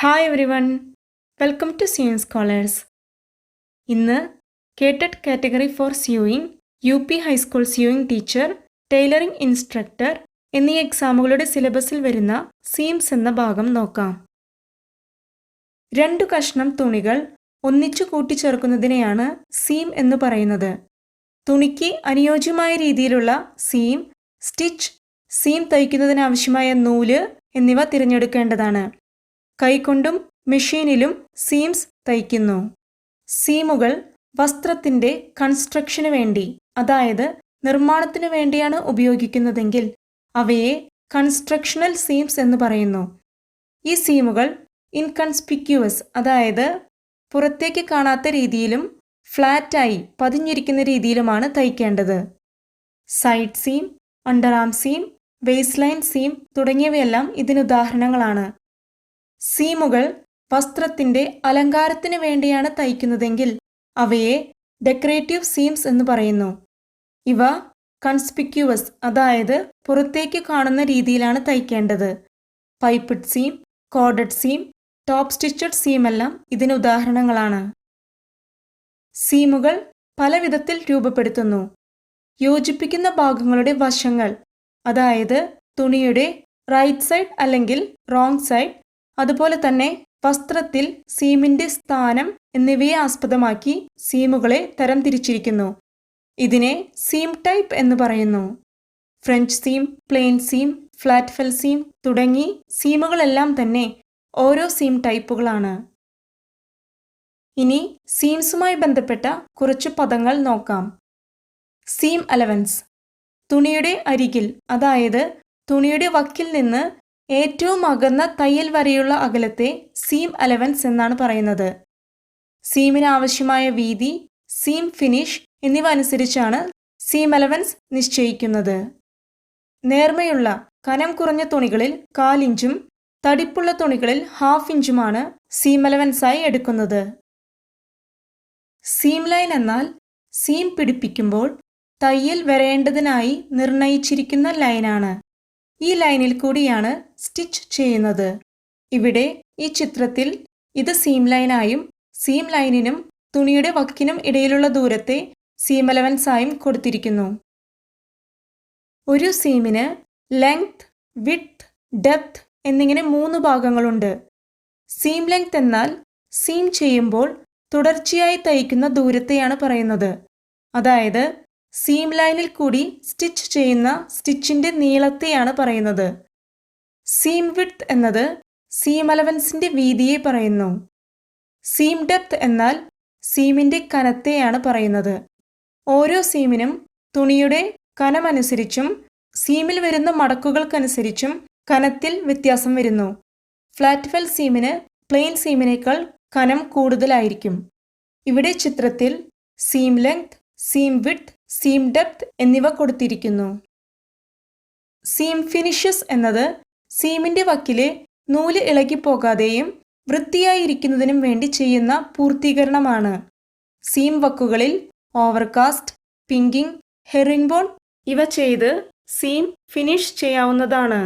Hi everyone, welcome to sewing scholars. ഇന്ന് കേട്ടഡ് category for sewing, UP high school sewing teacher, tailoring instructor എന്നീ എക്സാമുകളുടെ സിലബസിൽ വരുന്ന സീംസ് എന്ന ഭാഗം നോക്കാം. 2 കഷ്ണം തുണികൾ ഒന്നിച്ചു കൂട്ടിച്ചേർക്കുന്നതിനെയാണ് സീം എന്ന് പറയുന്നത്. തുണിക്ക് അനുയോജ്യമായ രീതിയിലുള്ള സീം, സ്റ്റിച്ച്, സീം തയ്ക്കുന്നതിനാവശ്യമായ നൂല് എന്നിവ തിരഞ്ഞെടുക്കേണ്ടതാണ്. കൈകൊണ്ടും മെഷീനിലും സീംസ് തയ്ക്കുന്നു. സീമുകൾ വസ്ത്രത്തിൻ്റെ കൺസ്ട്രക്ഷന് വേണ്ടി, അതായത് നിർമ്മാണത്തിന് വേണ്ടിയാണ് ഉപയോഗിക്കുന്നതെങ്കിൽ അവയെ കൺസ്ട്രക്ഷണൽ സീംസ് എന്ന് പറയുന്നു. ഈ സീമുകൾ ഇൻകൺസ്പിക്യുവസ്, അതായത് പുറത്തേക്ക് കാണാത്ത രീതിയിലും ഫ്ലാറ്റായി പതിഞ്ഞിരിക്കുന്ന രീതിയിലുമാണ് തയ്ക്കേണ്ടത്. Side seam, under arm seam, waist line seam തുടങ്ങിയവയെല്ലാം ഇതിനുദാഹരണങ്ങളാണ്. സീമുകൾ വസ്ത്രത്തിൻ്റെ അലങ്കാരത്തിന് വേണ്ടിയാണ് തയ്ക്കുന്നതെങ്കിൽ അവയെ ഡെക്കറേറ്റീവ് സീംസ് എന്ന് പറയുന്നു. ഇവ കൺസ്പിക്യുവസ്, അതായത് പുറത്തേക്ക് കാണുന്ന രീതിയിലാണ് തയ്ക്കേണ്ടത്. പൈപ്പിഡ് സീം, കോർഡഡ് സീം, ടോപ്പ് സ്റ്റിച്ചഡ് സീമെല്ലാം ഇതിന് ഉദാഹരണങ്ങളാണ്. സീമുകൾ പല വിധത്തിൽ രൂപപ്പെടുത്തുന്നു. യോജിപ്പിക്കുന്ന ഭാഗങ്ങളുടെ വശങ്ങൾ, അതായത് തുണിയുടെ റൈറ്റ് സൈഡ് അല്ലെങ്കിൽ റോങ് സൈഡ്, അതുപോലെ തന്നെ വസ്ത്രത്തിൽ സീമിൻ്റെ സ്ഥാനം എന്നിവയെ ആസ്പദമാക്കി സീമുകളെ തരംതിരിച്ചിരിക്കുന്നു. ഇതിനെ സീം ടൈപ്പ് എന്ന് പറയുന്നു. French seam, plain seam, flat fell seam തുടങ്ങി സീമുകളെല്ലാം തന്നെ ഓരോ സീം ടൈപ്പുകളാണ്. ഇനി സീംസുമായി ബന്ധപ്പെട്ട കുറച്ച് പദങ്ങൾ നോക്കാം. സീം അലവൻസ്, തുണിയുടെ അരികിൽ, അതായത് തുണിയുടെ വക്കിൽ നിന്ന് ഏറ്റവും അകന്ന തയ്യൽ വരെയുള്ള അകലത്തെ സീം അലവൻസ് എന്നാണ് പറയുന്നത്. സീമിന് ആവശ്യമായ വീതി, സീം ഫിനിഷ് എന്നിവ അനുസരിച്ചാണ് സീം അലവൻസ് നിശ്ചയിക്കുന്നത്. നേർമയുള്ള കനം കുറഞ്ഞ തുണികളിൽ 1/4 ഇഞ്ചും തടിപ്പുള്ള തുണികളിൽ 1/2 ഇഞ്ചുമാണ് സീം അലവൻസായി എടുക്കുന്നത്. സീം ലൈൻ എന്നാൽ സീം പിടിപ്പിക്കുമ്പോൾ തയ്യൽ വരേണ്ടതിനായി നിർണയിച്ചിരിക്കുന്ന ലൈനാണ്. ഈ ലൈനിൽ കൂടിയാണ് സ്റ്റിച്ച് ചെയ്യുന്നത്. ഇവിടെ ഈ ചിത്രത്തിൽ ഇത് സീം ലൈനായും സീം ലൈനിനും തുണിയുടെ വക്കിനും ഇടയിലുള്ള ദൂരത്തെ സീം അലവൻസായും കൊടുത്തിരിക്കുന്നു. ഒരു സീമിന് ലെങ്ത്, വിഡ്ത്ത്, ഡെപ്ത് എന്നിങ്ങനെ 3 ഭാഗങ്ങളുണ്ട്. സീം ലെങ്ത് എന്നാൽ സീം ചെയ്യുമ്പോൾ തുടർച്ചയായി തയ്ക്കുന്ന ദൂരത്തെയാണ് പറയുന്നത്. അതായത് സീം ലൈനിൽ കൂടി സ്റ്റിച്ച് ചെയ്യുന്ന സ്റ്റിച്ചിൻ്റെ നീളത്തെയാണ് പറയുന്നത്. സീം വിഡ്ത്ത് എന്നത് സീം അലവൻസിൻ്റെ വീതിയെ പറയുന്നു. സീം ഡെപ്ത് എന്നാൽ സീമിൻ്റെ കനത്തെയാണ് പറയുന്നത്. ഓരോ സീമിനും തുണിയുടെ കനമനുസരിച്ചും സീമിൽ വരുന്ന മടക്കുകൾക്കനുസരിച്ചും കനത്തിൽ വ്യത്യാസം വരുന്നു. ഫ്ലാറ്റ് ഫെൽ സീമിന് പ്ലെയിൻ സീമിനേക്കാൾ കനം കൂടുതലായിരിക്കും. ഇവിടെ ചിത്രത്തിൽ seam length, seam width, seam depth എന്നിവ കൊടുത്തിരിക്കുന്നു. സീം ഫിനിഷസ് എന്നത് സീമിൻ്റെ വക്കിലെ നൂല് ഇളകിപ്പോകാതെയും വൃത്തിയായിരിക്കുന്നതിനും വേണ്ടി ചെയ്യുന്ന പൂർത്തീകരണമാണ്. സീം വക്കുകളിൽ ഓവർകാസ്റ്റ്, പിങ്കിങ്, ഹെറിംഗ് ബോൺ ഇവ ചെയ്ത് സീം ഫിനിഷ് ചെയ്യാവുന്നതാണ്.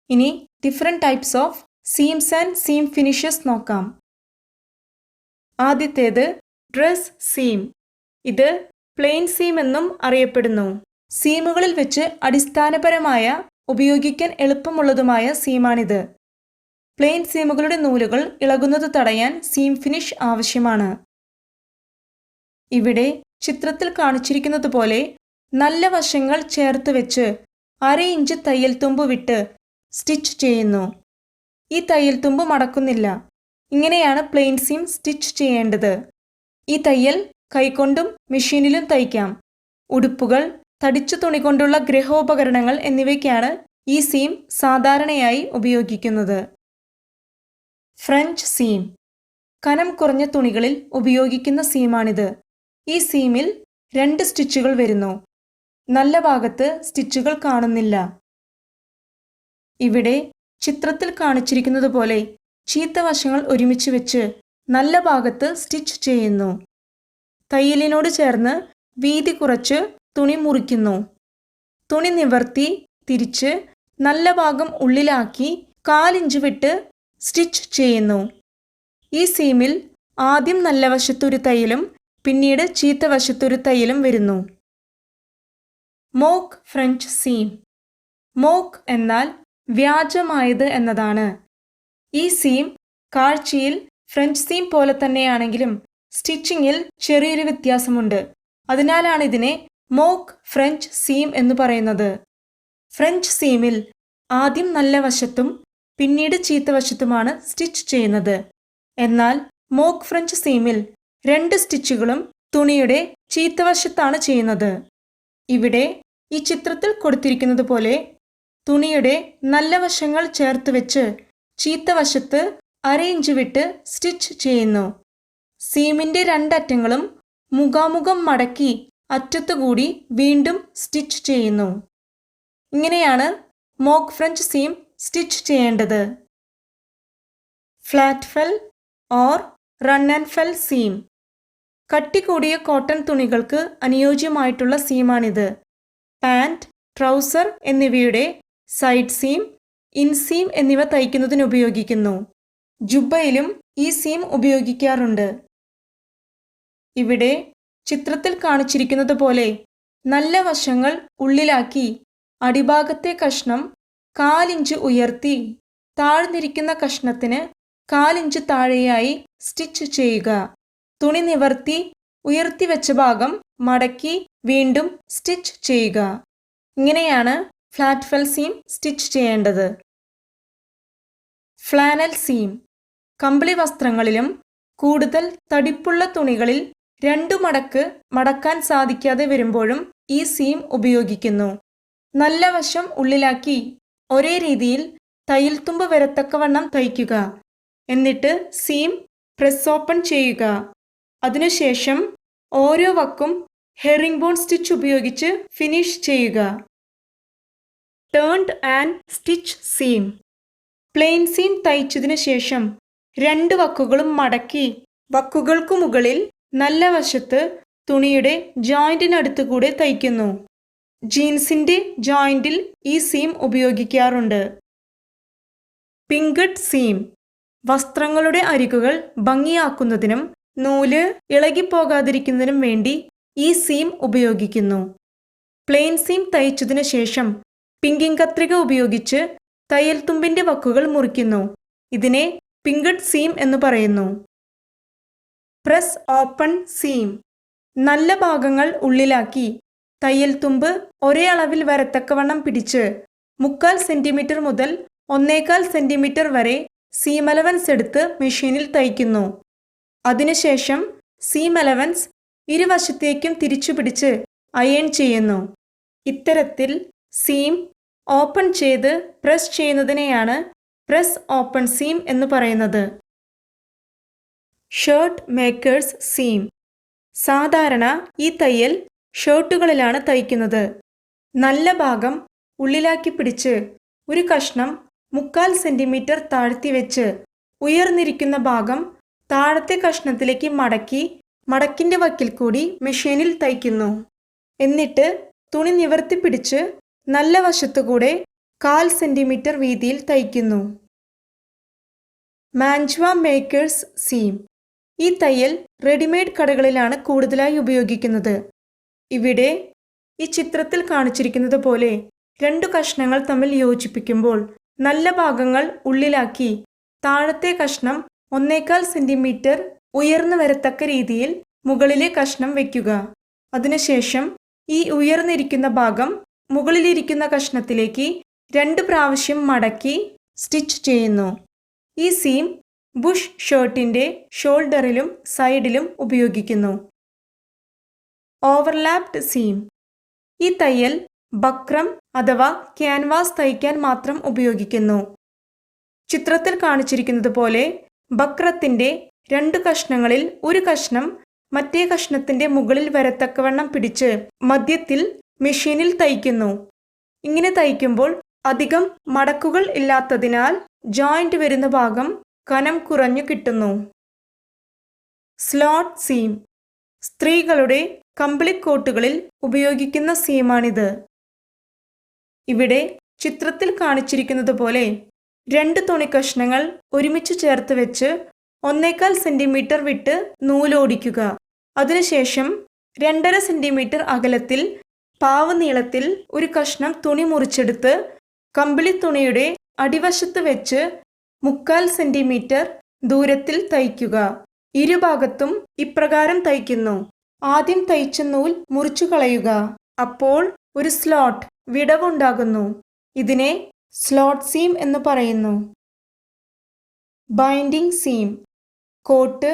ഇനി different types of seams and seam finishes നോക്കാം. ആദ്യത്തേത് ഡ്രസ് സീം. ഇത് പ്ലെയിൻ സീം എന്നും അറിയപ്പെടുന്നു. സീമുകളിൽ വെച്ച് അടിസ്ഥാനപരമായ, ഉപയോഗിക്കാൻ എളുപ്പമുള്ളതുമായ സീമാണിത്. പ്ലെയിൻ സീമുകളുടെ നൂലുകൾ ഇളകുന്നത് തടയാൻ സീം ഫിനിഷ് ആവശ്യമാണ്. ഇവിടെ ചിത്രത്തിൽ കാണിച്ചിരിക്കുന്നത് പോലെ നല്ല വശങ്ങൾ ചേർത്ത് വെച്ച് 1/2 ഇഞ്ച് തയ്യൽ തുമ്പ് വിട്ട് സ്റ്റിച്ച് ചെയ്യുന്നു. ഈ തയ്യൽ തുമ്പ് മടക്കുന്നില്ല. ഇങ്ങനെയാണ് പ്ലെയിൻ സീം സ്റ്റിച്ച് ചെയ്യേണ്ടത്. ഈ തയ്യൽ കൈകൊണ്ടും മെഷീനിലും തയ്ക്കാം. ഉടുപ്പുകൾ, തടിച്ച തുണി കൊണ്ടുള്ള ഗൃഹോപകരണങ്ങൾ എന്നിവയ്ക്കാണ് ഈ സീം സാധാരണയായി ഉപയോഗിക്കുന്നത്. ഫ്രഞ്ച് സീം, കനം കുറഞ്ഞ തുണികളിൽ ഉപയോഗിക്കുന്ന സീമാണിത്. ഈ സീമിൽ 2 സ്റ്റിച്ചുകൾ വരുന്നു. നല്ല ഭാഗത്ത് സ്റ്റിച്ചുകൾ കാണുന്നില്ല. ഇവിടെ ചിത്രത്തിൽ കാണിച്ചിരിക്കുന്നത് പോലെ ചീത്ത വശങ്ങൾ ഒരുമിച്ച് വെച്ച് നല്ല ഭാഗത്ത് സ്റ്റിച്ച് ചെയ്യുന്നു. തയ്യലിനോട് ചേർന്ന് വീതി കുറച്ച് തുണി മുറിക്കുന്നു. തുണി നിവർത്തി തിരിച്ച് നല്ല ഭാഗം ഉള്ളിലാക്കി 1/4 ഇഞ്ച് വിട്ട് സ്റ്റിച്ച് ചെയ്യുന്നു. ഈ സീമിൽ ആദ്യം നല്ല വശത്തൊരു തയ്യലും പിന്നീട് ചീത്ത വശത്തൊരു തയ്യലും വരുന്നു. Mock French seam. മോക്ക് എന്നാൽ വ്യാജമായത് എന്നതാണ്. ഈ സീം കാഴ്ചയിൽ ഫ്രഞ്ച് സീം പോലെ തന്നെയാണെങ്കിലും സ്റ്റിച്ചിങ്ങിൽ ചെറിയൊരു വ്യത്യാസമുണ്ട്. അതിനാലാണ് ഇതിനെ മോക്ക് ഫ്രഞ്ച് സീം എന്ന് പറയുന്നത്. ഫ്രഞ്ച് സീമിൽ ആദ്യം നല്ല വശത്തും പിന്നീട് ചീത്ത വശത്തുമാണ് സ്റ്റിച്ച് ചെയ്യുന്നത്. എന്നാൽ മോക്ക് ഫ്രഞ്ച് സീമിൽ 2 സ്റ്റിച്ചുകളും തുണിയുടെ ചീത്തവശത്താണ് ചെയ്യുന്നത്. ഇവിടെ ഈ ചിത്രത്തിൽ കൊടുത്തിരിക്കുന്നത് പോലെ തുണിയുടെ നല്ല വശങ്ങൾ ചേർത്ത് വെച്ച് ചീത്ത വശത്ത് 1/2 ഇഞ്ച് വിട്ട് സ്റ്റിച്ച് ചെയ്യുന്നു. സീമിൻ്റെ 2 അറ്റങ്ങളും മുഖാമുഖം മടക്കി അറ്റത്തുകൂടി വീണ്ടും സ്റ്റിച്ച് ചെയ്യുന്നു. ഇങ്ങനെയാണ് മോക്ക് ഫ്രഞ്ച് സീം സ്റ്റിച്ച് ചെയ്യേണ്ടത്. Flat fell or run and fell seam. കട്ടി കൂടിയ കോട്ടൺ തുണികൾക്ക് അനുയോജ്യമായിട്ടുള്ള സീമാണിത്. പാൻറ്, ട്രൗസർ എന്നിവയുടെ സൈഡ് സീം, ഇൻസീം എന്നിവ തയ്ക്കുന്നതിന് ഉപയോഗിക്കുന്നു. ജുബ്ബയിലും ഈ സീം ഉപയോഗിക്കാറുണ്ട്. ഇവിടെ ചിത്രത്തിൽ കാണിച്ചിരിക്കുന്നത് പോലെ നല്ല വശങ്ങൾ ഉള്ളിലാക്കി അടിഭാഗത്തെ കഷ്ണം 1/4 ഇഞ്ച് ഉയർത്തി താഴ്ന്നിരിക്കുന്ന കഷ്ണത്തിന് 1/4 ഇഞ്ച് താഴെയായി സ്റ്റിച്ച് ചെയ്യുക. തുണി നിവർത്തി ഉയർത്തി വെച്ച ഭാഗം മടക്കി വീണ്ടും സ്റ്റിച്ച് ചെയ്യുക. ഇങ്ങനെയാണ് ഫ്ലാറ്റ് ഫെൽ സീം സ്റ്റിച്ച് ചെയ്യേണ്ടത്. Flannel seam. കമ്പിളി വസ്ത്രങ്ങളിലും കൂടുതൽ തടിപ്പുള്ള തുണികളിൽ 2 മടക്ക് മടക്കാൻ സാധിക്കാതെ വരുമ്പോഴും ഈ സീം ഉപയോഗിക്കുന്നു. നല്ല വശം ഉള്ളിലാക്കി ഒരേ രീതിയിൽ തയ്യൽ തുമ്പ് വരത്തക്കവണ്ണം തയ്ക്കുക. എന്നിട്ട് സീം പ്രസ് ഓപ്പൺ ചെയ്യുക. അതിനുശേഷം ഓരോ വക്കും ഹെറിംഗ് ബോൺ സ്റ്റിച്ച് ഉപയോഗിച്ച് ഫിനിഷ് ചെയ്യുക. Turned and stitch seam. Plain seam തയ്ച്ചതിനു ശേഷം 2 വക്കുകളും മടക്കി വക്കുകൾക്കു മുകളിൽ നല്ല വശത്ത് തുണിയുടെ ജോയിന്റിനടുത്തുകൂടെ തയ്ക്കുന്നു. ജീൻസിന്റെ ജോയിന്റിൽ ഈ സീം ഉപയോഗിക്കാറുണ്ട്. പിങ്കഡ് സീം. വസ്ത്രങ്ങളുടെ അരികുകൾ ഭംഗിയാക്കുന്നതിനും നൂല് ഇളകിപ്പോകാതിരിക്കുന്നതിനും വേണ്ടി ഈ സീം ഉപയോഗിക്കുന്നു. പ്ലെയിൻ സീം തയ്ച്ചതിനു ശേഷം പിങ്കിങ് കത്രിക ഉപയോഗിച്ച് തയ്യൽ തുമ്പിന്റെ വക്കുകൾ മുറിക്കുന്നു. ഇതിനെ പിങ്കഡ് സീം എന്ന് പറയുന്നു. Press open seam. നല്ല ഭാഗങ്ങൾ ഉള്ളിലാക്കി തയ്യൽ തുമ്പ് ഒരേ അളവിൽ വരത്തക്കവണ്ണം പിടിച്ച് 3/4 സെന്റിമീറ്റർ മുതൽ 1/4 സെന്റിമീറ്റർ വരെ സീം അലവൻസ് എടുത്ത് മെഷീനിൽ തയ്ക്കുന്നു. അതിനുശേഷം സീം അലവൻസ് ഇരുവശത്തേക്കും തിരിച്ചു പിടിച്ച് അയൺ ചെയ്യുന്നു. ഇത്തരത്തിൽ സീം ഓപ്പൺ ചെയ്ത് പ്രസ് ചെയ്യുന്നതിനെയാണ് പ്രസ് ഓപ്പൺ സീം എന്ന് പറയുന്നത്. Shirt makers seam. സാധാരണ ഈ തയ്യൽ ഷർട്ടുകളിലാണ് തയ്ക്കുന്നത്. നല്ല ഭാഗം ഉള്ളിലാക്കി പിടിച്ച് ഒരു കഷ്ണം 3/4 സെന്റിമീറ്റർ താഴ്ത്തി വെച്ച് ഉയർന്നിരിക്കുന്ന ഭാഗം താഴത്തെ കഷ്ണത്തിലേക്ക് മടക്കി മടക്കിന്റെ വക്കിൽ കൂടി മെഷീനിൽ തയ്ക്കുന്നു. എന്നിട്ട് തുണി നിവർത്തി പിടിച്ച് നല്ല വശത്തുകൂടെ 1/4 സെന്റിമീറ്റർ വീതിയിൽ തയ്ക്കുന്നു. മാഞ്ച്വ മേക്കേഴ്സ് സീം. ഈ തയ്യൽ റെഡിമെയ്ഡ് കടകളിലാണ് കൂടുതലായി ഉപയോഗിക്കുന്നത്. ഇവിടെ ഈ ചിത്രത്തിൽ കാണിച്ചിരിക്കുന്നത് പോലെ 2 കഷ്ണങ്ങൾ തമ്മിൽ യോജിപ്പിക്കുമ്പോൾ നല്ല ഭാഗങ്ങൾ ഉള്ളിലാക്കി താഴത്തെ കഷ്ണം 1/4 സെന്റിമീറ്റർ ഉയർന്നു വരത്തക്ക രീതിയിൽ മുകളിലെ കഷ്ണം വയ്ക്കുക. അതിനുശേഷം ഈ ഉയർന്നിരിക്കുന്ന ഭാഗം മുകളിലിരിക്കുന്ന കഷ്ണത്തിലേക്ക് 2 പ്രാവശ്യം മടക്കി സ്റ്റിച്ച് ചെയ്യുന്നു. ഈ സീം ബുഷ് ഷർട്ടിന്റെ ഷോൾഡറിലും സൈഡിലും ഉപയോഗിക്കുന്നു. Overlapped seam. ഈ തയ്യൽ ബക്രം അഥവാ ക്യാൻവാസ് തയ്ക്കാൻ മാത്രം ഉപയോഗിക്കുന്നു. ചിത്രത്തിൽ കാണിച്ചിരിക്കുന്നത് പോലെ ബക്രത്തിന്റെ 2 കഷ്ണങ്ങളിൽ ഒരു കഷ്ണം മറ്റേ കഷ്ണത്തിന്റെ മുകളിൽ വരത്തക്കവണ്ണം പിടിച്ച് മധ്യത്തിൽ മെഷീനിൽ തയ്ക്കുന്നു. ഇങ്ങനെ തയ്ക്കുമ്പോൾ അധികം മടക്കുകൾ ഇല്ലാത്തതിനാൽ ജോയിന്റ് വരുന്ന ഭാഗം കനം കുറഞ്ഞു കിട്ടുന്നു. Slot seam. സ്ത്രീകളുടെ കമ്പിളിക്കോട്ടുകളിൽ ഉപയോഗിക്കുന്ന സീമാണിത്. ഇവിടെ ചിത്രത്തിൽ കാണിച്ചിരിക്കുന്നത് പോലെ 2 തുണി കഷ്ണങ്ങൾ ഒരുമിച്ച് ചേർത്ത് വെച്ച് 1.25 സെന്റിമീറ്റർ വിട്ട് നൂലോടിക്കുക. അതിനുശേഷം 2.5 സെന്റിമീറ്റർ അകലത്തിൽ പാവ് നീളത്തിൽ ഒരു കഷ്ണം തുണി മുറിച്ചെടുത്ത് കമ്പിളി തുണിയുടെ അടിവശത്ത് വെച്ച് 3/4 സെന്റിമീറ്റർ ദൂരത്തിൽ തയ്ക്കുക. ഇരുഭാഗത്തും ഇപ്രകാരം തയ്ക്കുന്നു. ആദ്യം തയ്ച്ച നൂൽ മുറിച്ചു കളയുക. അപ്പോൾ ഒരു സ്ലോട്ട് വിടവുണ്ടാകുന്നു. ഇതിനെ സ്ലോട്ട് സീം എന്ന് പറയുന്നു. Binding seam coat,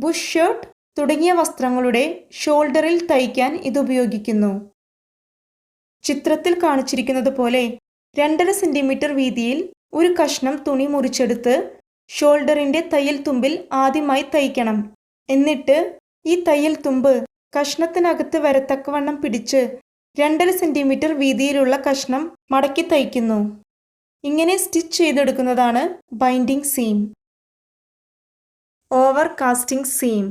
bush shirt തുടങ്ങിയ വസ്ത്രങ്ങളുടെ ഷോൾഡറിൽ തയ്ക്കാൻ ഇത് ഉപയോഗിക്കുന്നു. ചിത്രത്തിൽ കാണിച്ചിരിക്കുന്നത് പോലെ 2.5 സെന്റിമീറ്റർ വീതിയിൽ ഒരു കഷ്ണം തുണി മുറിച്ചെടുത്ത് ഷോൾഡറിന്റെ തയ്യൽ തുമ്പിൽ ആദ്യമായി തയ്ക്കണം. എന്നിട്ട് ഈ തയ്യൽ തുമ്പ് കഷ്ണത്തിനകത്ത് വരത്തക്കവണ്ണം പിടിച്ച് 2.5 സെന്റിമീറ്റർ വീതിയിലുള്ള കഷ്ണം മടക്കി തയ്ക്കുന്നു. ഇങ്ങനെ സ്റ്റിച്ച് ചെയ്തെടുക്കുന്നതാണ് binding seam. Over casting seam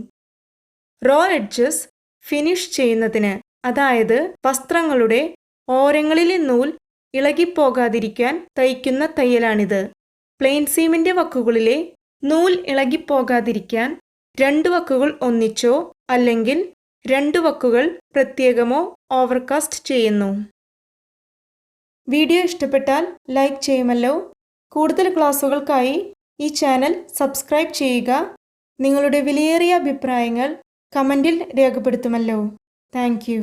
raw edges finish ചെയ്യുന്നതിന്, അതായത് വസ്ത്രങ്ങളുടെ ഓരങ്ങളിലെ നൂൽ ഇളകിപ്പോകാതിരിക്കാൻ തയ്ക്കുന്ന തയ്യലാണിത്. പ്ലെയിൻ സീമിന്റെ വക്കുകളിലെ നൂൽ ഇളകിപ്പോകാതിരിക്കാൻ 2 വക്കുകൾ ഒന്നിച്ചോ അല്ലെങ്കിൽ 2 വക്കുകൾ പ്രത്യേകമോ ഓവർകാസ്റ്റ് ചെയ്യുന്നു. വീഡിയോ ഇഷ്ടപ്പെട്ടാൽ ലൈക്ക് ചെയ്യുമല്ലോ. കൂടുതൽ ക്ലാസ്സുകൾക്കായി ഈ ചാനൽ സബ്സ്ക്രൈബ് ചെയ്യുക. നിങ്ങളുടെ വിലയേറിയ അഭിപ്രായങ്ങൾ കമൻറ്റിൽ രേഖപ്പെടുത്തുമല്ലോ. Thank you.